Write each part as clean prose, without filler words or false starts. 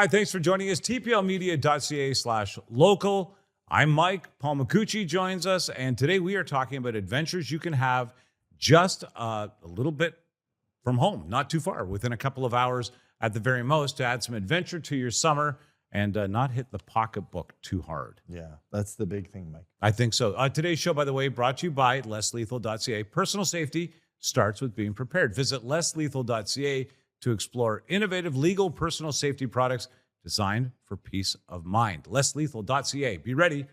Hi, thanks for joining us. tplmedia.ca/local. I'm Mike. Paul McCucci joins us, and today we are talking about adventures you can have just a little bit from home, not too far, within a couple of hours at the very most, to add some adventure to your summer and not hit the pocketbook too hard. Yeah, that's the big thing, Mike. I think so. Today's show, by the way, brought to you by lesslethal.ca. Personal safety starts with being prepared. Visit lesslethal.ca to explore innovative legal personal safety products designed for peace of mind. lesslethal.ca. Be ready,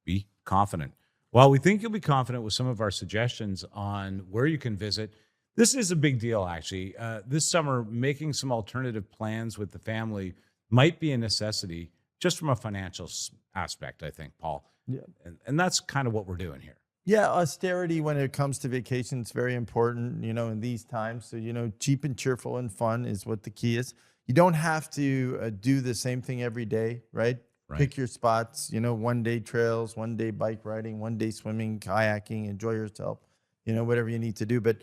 be confident. While we think you'll be confident with some of our suggestions on where you can visit, this is a big deal, actually. This summer, making some alternative plans with the family might be a necessity just from a financial aspect, I think, Paul. Yeah. And that's kind of what we're doing here. Yeah, austerity when it comes to vacation is very important, in these times. So, cheap and cheerful and fun is what the key is. You don't have to do the same thing every day, right? Pick your spots, one day trails, one day bike riding, one day swimming, kayaking, enjoy yourself, whatever you need to do. But,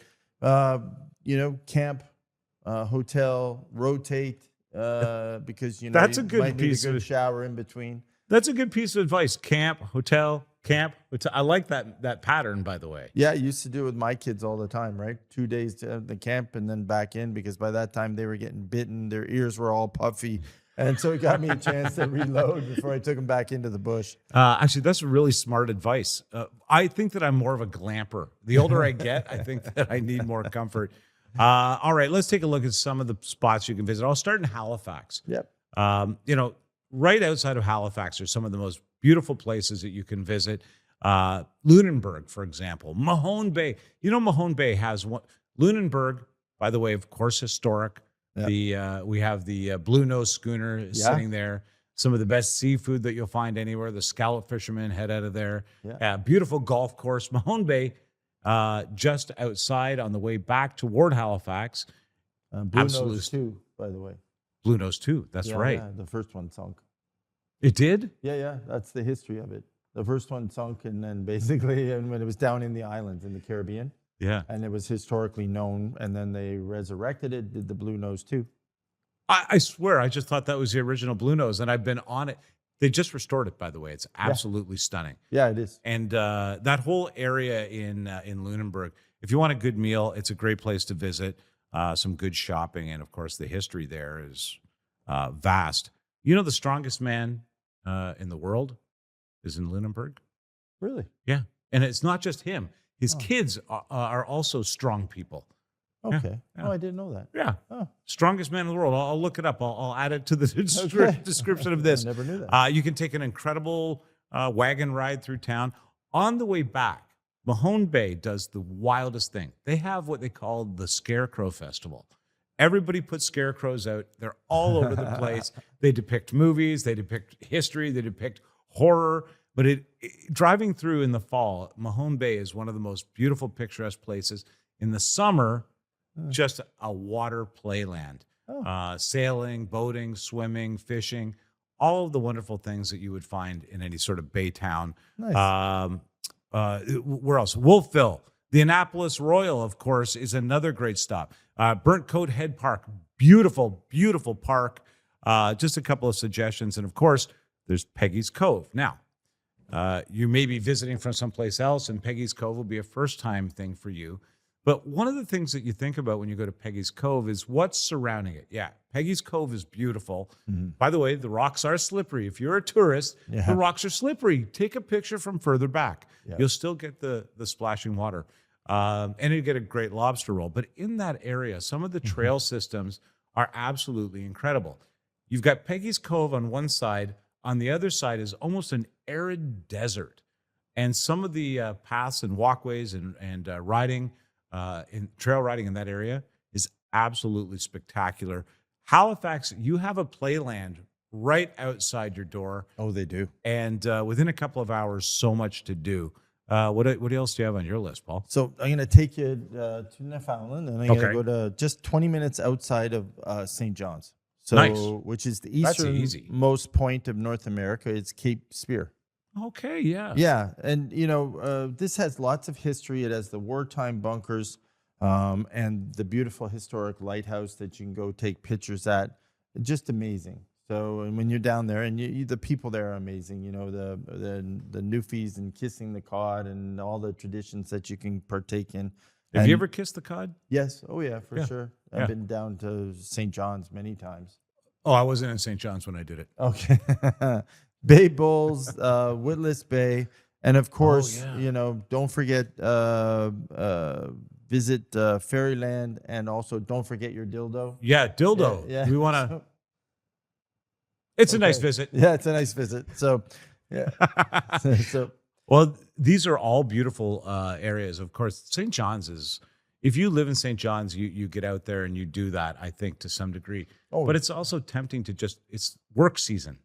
camp, hotel, rotate, because, That's you a good might need piece a good of shower in between. That's a good piece of advice. Camp, hotel, camp. I like that pattern, by the way. Yeah, I used to do it with my kids all the time, right? 2 days to the camp and then back in, because by that time they were getting bitten. Their ears were all puffy. And so it got me a chance to reload before I took them back into the bush. Actually, that's really smart advice. I think that I'm more of a glamper. The older I get, I think that I need more comfort. All right, let's take a look at some of the spots you can visit. I'll start in Halifax. Yep. Right outside of Halifax are some of the most beautiful places that you can visit. Lunenburg, for example, Mahone Bay. Mahone Bay has one. Lunenburg, by the way, of course, historic. Yep. We have the Blue Nose schooner sitting there. Some of the best seafood that you'll find anywhere. The scallop fishermen head out of there. Yeah. Beautiful golf course. Mahone Bay, just outside on the way back toward Halifax. Blue Nose too, by the way. Blue Nose too. That's right. Yeah, the first one sunk. It did? Yeah. That's the history of it. The first one sunk, and then basically, and when it was down in the islands in the Caribbean. Yeah. And it was historically known, and then they resurrected it, did the Blue Nose too. I swear, I just thought that was the original Blue Nose, and I've been on it. They just restored it, by the way. It's absolutely stunning. Yeah, it is. And that whole area in Lunenburg, if you want a good meal, it's a great place to visit. Some good shopping, and of course, the history there is vast. The strongest man in the world is in Lunenburg. Really? Yeah, and it's not just him. His kids are also strong people. Okay. Yeah. Oh, I didn't know that. Yeah. Oh. Strongest man in the world. I'll look it up. I'll add it to the description of this. I never knew that. You can take an incredible wagon ride through town. On the way back, Mahone Bay does the wildest thing. They have what they call the Scarecrow Festival. Everybody puts scarecrows out. They're all over the place. They depict movies. They depict history. They depict horror. But driving through in the fall, Mahone Bay is one of the most beautiful, picturesque places. In the summer, just a water playland. Sailing, boating, swimming, fishing, all of the wonderful things that you would find in any sort of bay town. Nice. Where else? Wolfville. The Annapolis Royal, of course, is another great stop. Burnt Coat Head Park, beautiful, beautiful park. Just a couple of suggestions. And of course, there's Peggy's Cove. Now, you may be visiting from someplace else, and Peggy's Cove will be a first-time thing for you. But one of the things that you think about when you go to Peggy's Cove is what's surrounding it. Yeah, Peggy's Cove is beautiful. Mm-hmm. By the way, the rocks are slippery. If you're a tourist, the rocks are slippery. Take a picture from further back. Yeah. You'll still get the splashing water. And you get a great lobster roll. But in that area, some of the trail systems are absolutely incredible. You've got Peggy's Cove on one side. On the other side is almost an arid desert. And some of the paths and walkways and riding, in trail riding in that area is absolutely spectacular. Halifax, you have a playland right outside your door. Oh, they do. And within a couple of hours, so much to do. What else do you have on your list, Paul? So I'm going to take you to Newfoundland, and I'm going to go to just 20 minutes outside of St. John's. So, nice. Which is the easternmost point of North America. It's Cape Spear. Okay, yeah. Yeah, and, this has lots of history. It has the wartime bunkers and the beautiful historic lighthouse that you can go take pictures at. Just amazing. So, and when you're down there, and the people there are amazing. You know, the Newfies and kissing the cod and all the traditions that you can partake in. Have you And ever kissed the cod? yes, oh yeah, for Yeah. sure. Yeah. I've been down to St. John's many times. Oh, I wasn't in St. John's when I did it. Okay. Bay Bulls, Witless Bay, and of course, yeah. you know, don't forget visit Fairyland, and also don't forget your dildo. Yeah, dildo. Yeah. We want to. So- It's a nice okay. visit. Yeah, it's a nice visit. So, yeah. So Well, these are all beautiful areas. Of course, St. John's is. If you live in St. John's, you get out there and you do that. I think to some degree, Oh. but it's also tempting to it's work season.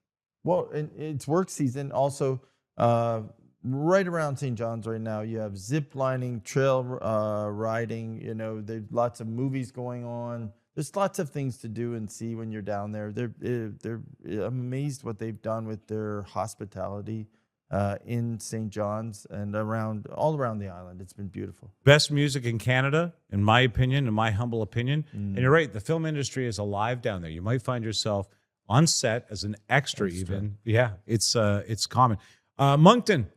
well, and it's work season. Also, right around St. John's right now, you have zip lining, trail riding. You know, there's lots of movies going on. There's lots of things to do and see when you're down there. They're amazed what they've done with their hospitality in St. John's and all around the island. It's been beautiful. Best music in Canada, in my opinion, in my humble opinion. And you're right, the film industry is alive down there. You might find yourself on set as an extra. Even. Yeah, it's common. Moncton.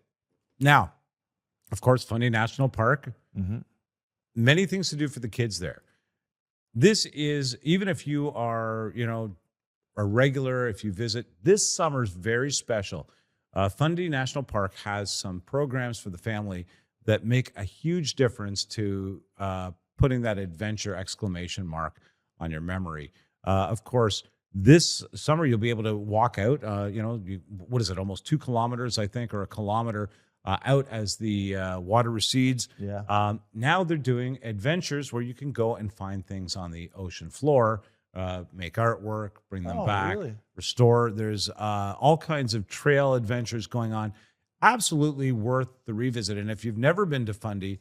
Now, of course, Fundy National Park. Many things to do for the kids there. This is, even if you are, you know, a regular, if you visit, this summer's very special. Fundy National Park has some programs for the family that make a huge difference to putting that adventure exclamation mark on your memory. Of course, this summer you'll be able to walk out, what is it, almost 2 kilometers, I think, or a kilometer out as the water recedes. Yeah. Now they're doing adventures where you can go and find things on the ocean floor, make artwork, bring them back, really? restore. There's all kinds of trail adventures going on. Absolutely worth the revisit. And if you've never been to Fundy,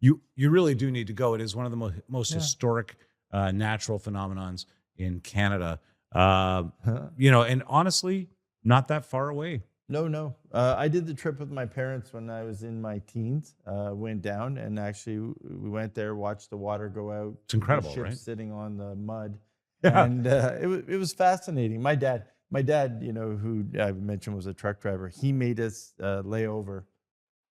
you really do need to go. It is one of the most historic natural phenomenons in Canada. And honestly, not that far away. No. I did the trip with my parents when I was in my teens. Went down, and actually we went there, watched the water go out. It's incredible, the ship right? Sitting on the mud. Yeah. And it was fascinating. My dad, you know, who I mentioned was a truck driver, he made us lay over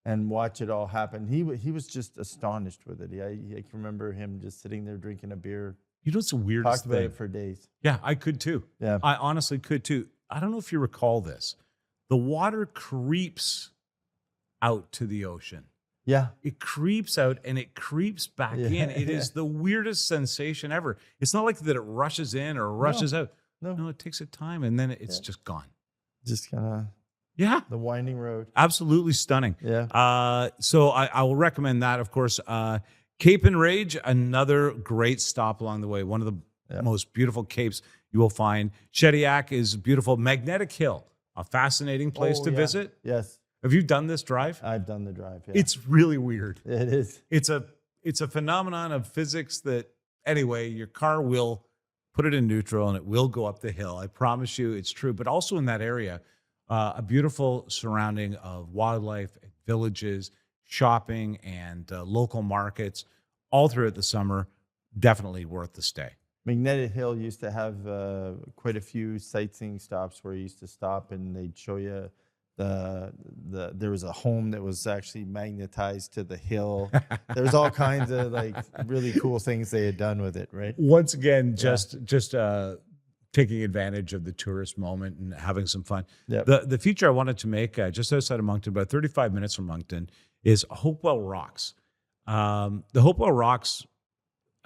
and watch it all happen. He was just astonished with it. I can remember him just sitting there drinking a beer. You know what's the weirdest Talked about thing? it for days. Yeah, I could too. Yeah. I honestly could too. I don't know if you recall this. The water creeps out to the ocean. Yeah. It creeps out and it creeps back in. It is the weirdest sensation ever. It's not like that it rushes in or rushes out. No, it takes a time and then it's just gone. Just kind of Yeah. the winding road. Absolutely stunning. Yeah. So I will recommend that, of course. Cape and Rage, another great stop along the way. One of the most beautiful capes you will find. Shediac is beautiful. Magnetic Hill, a fascinating place to visit. Yes. Have you done this drive? I've done the drive. Yeah. It's really weird. It is. It's a phenomenon of physics that, anyway, your car will put it in neutral and it will go up the hill. I promise you it's true. But also in that area, a beautiful surrounding of wildlife, villages, shopping, and local markets all throughout the summer. Definitely worth the stay. Magnetic Hill used to have quite a few sightseeing stops where you used to stop and they'd show you there was a home that was actually magnetized to the hill. There was all kinds of like really cool things they had done with it, right? Once again, just taking advantage of the tourist moment and having some fun. Yep. The feature I wanted to make just outside of Moncton, about 35 minutes from Moncton, is Hopewell Rocks. The Hopewell Rocks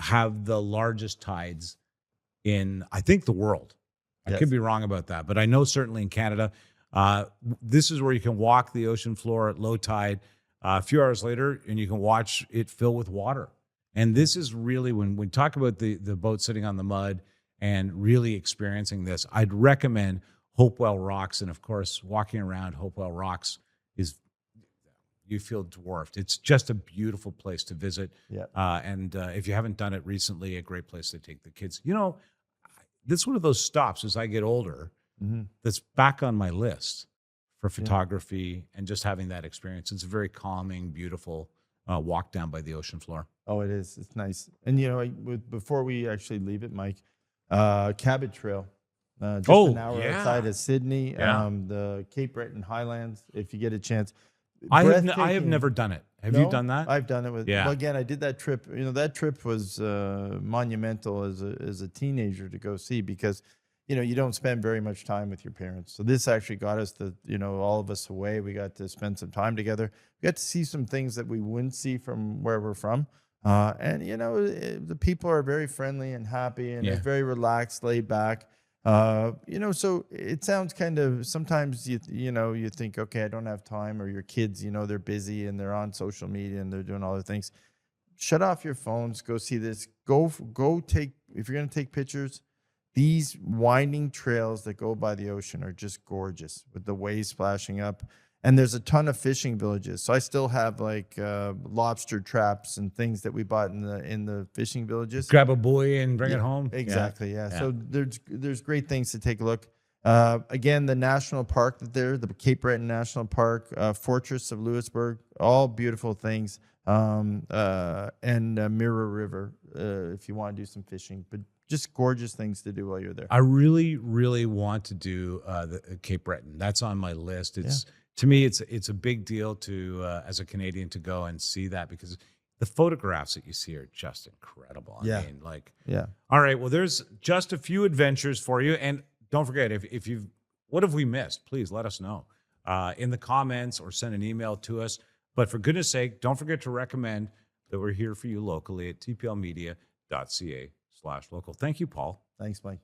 have the largest tides in, I think, the world. I could be wrong about that, but I know certainly in Canada. This is where you can walk the ocean floor at low tide a few hours later, and you can watch it fill with water. And this is really, when we talk about the boat sitting on the mud and really experiencing this, I'd recommend Hopewell Rocks. And of course, walking around Hopewell Rocks you feel dwarfed. It's just a beautiful place to visit. Yeah. And if you haven't done it recently, a great place to take the kids. You know, this is one of those stops as I get older that's back on my list for photography and just having that experience. It's a very calming, beautiful walk down by the ocean floor. Oh, it is. It's nice. And, you know, before we actually leave it, Mike, Cabot Trail just Oh, an hour yeah. outside of Sydney. Yeah. The Cape Breton Highlands, if you get a chance. I have Breathtaking. never done it. Have you No? done that? I've done it with. Yeah. Well, again, I did that trip. That trip was monumental as a teenager to go see, because you don't spend very much time with your parents. So this actually got us all of us away. We got to spend some time together. We got to see some things that we wouldn't see from where we're from. And the people are very friendly and happy, and it's very relaxed, laid back. So it sounds kind of, sometimes you think, okay, I don't have time, or your kids, they're busy and they're on social media and they're doing all the things. Shut off your phones, go see this, go take, if you're going to take pictures, these winding trails that go by the ocean are just gorgeous with the waves splashing up. And there's a ton of fishing villages. So I still have like lobster traps and things that we bought in the fishing villages. Grab a buoy and bring it home. Exactly. Yeah. So there's great things to take a look. Again, the national park the Cape Breton National Park, Fortress of Louisbourg, all beautiful things. And Mirror River, if you want to do some fishing, but just gorgeous things to do while you're there. I really, really want to do the Cape Breton. That's on my list. To me, it's a big deal to as a Canadian to go and see that, because the photographs that you see are just incredible. I mean, all right. Well, there's just a few adventures for you, and don't forget, if you've, what have we missed? Please let us know in the comments or send an email to us. But for goodness sake, don't forget to recommend that we're here for you locally at tplmedia.ca/local. Thank you, Paul. Thanks, Mike.